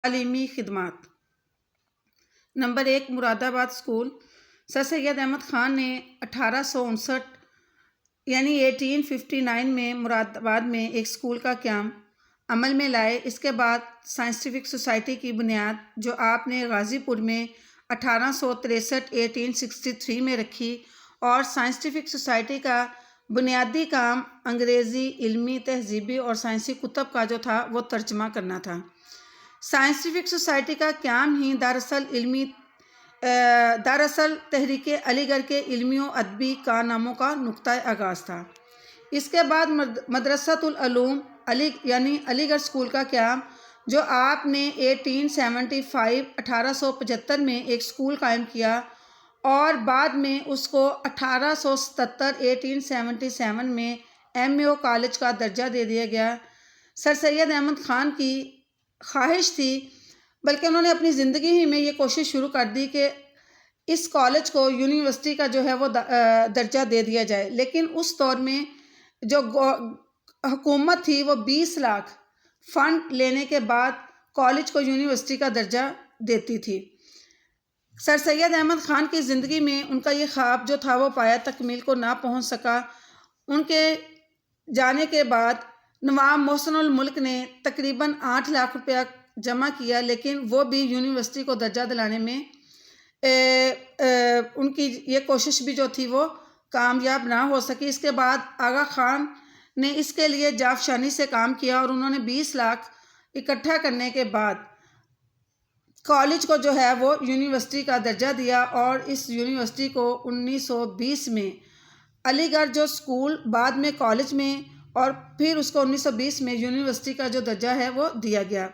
تعلیمی خدمات۔ نمبر 1 مراد آباد اسکول۔ سر سید احمد خان نے 1859 یعنی 1859 میں مراد آباد میں ایک اسکول کا قیام عمل میں لائے۔ اس کے بعد سائنٹیفک سوسائٹی کی بنیاد جو آپ نے غازی پور میں 1863 میں رکھی، اور سائنٹیفک سوسائٹی کا بنیادی کام انگریزی، علمی، تہذیبی اور سائنسی کتب کا جو تھا وہ ترجمہ کرنا تھا۔ سائنٹیفک سوسائٹی کا قیام ہی دراصل تحریک علی گڑھ کے علمی و ادبی کارناموں کا نقطۂ آغاز تھا۔ اس کے بعد مدرسۃ العلوم یعنی علی گڑھ اسکول کا قیام جو آپ نے 1875 میں ایک اسکول قائم کیا، اور بعد میں اس کو 1877 میں MAO کالج کا درجہ دے دیا گیا۔ سر سید احمد خان کی خواہش تھی، بلکہ انہوں نے اپنی زندگی ہی میں یہ کوشش شروع کر دی کہ اس کالج کو یونیورسٹی کا جو ہے وہ درجہ دے دیا جائے، لیکن اس دور میں جو حکومت تھی وہ 20 لاکھ فنڈ لینے کے بعد کالج کو یونیورسٹی کا درجہ دیتی تھی۔ سر سید احمد خان کی زندگی میں ان کا یہ خواب جو تھا وہ پایا تکمیل کو نہ پہنچ سکا۔ ان کے جانے کے بعد نواب محسن الملک نے تقریباً 8 لاکھ روپیہ جمع کیا، لیکن وہ بھی یونیورسٹی کو درجہ دلانے میں ان کی یہ کوشش بھی جو تھی وہ کامیاب نہ ہو سکی۔ اس کے بعد آغا خان نے اس کے لیے جافشانی سے کام کیا، اور انہوں نے 20 لاکھ اکٹھا کرنے کے بعد کالج کو جو ہے وہ یونیورسٹی کا درجہ دیا، اور اس یونیورسٹی کو 1920 میں علی گڑھ جو اسکول بعد میں کالج میں، اور پھر اس کو 1920 میں یونیورسٹی کا جو درجہ ہے وہ دیا گیا۔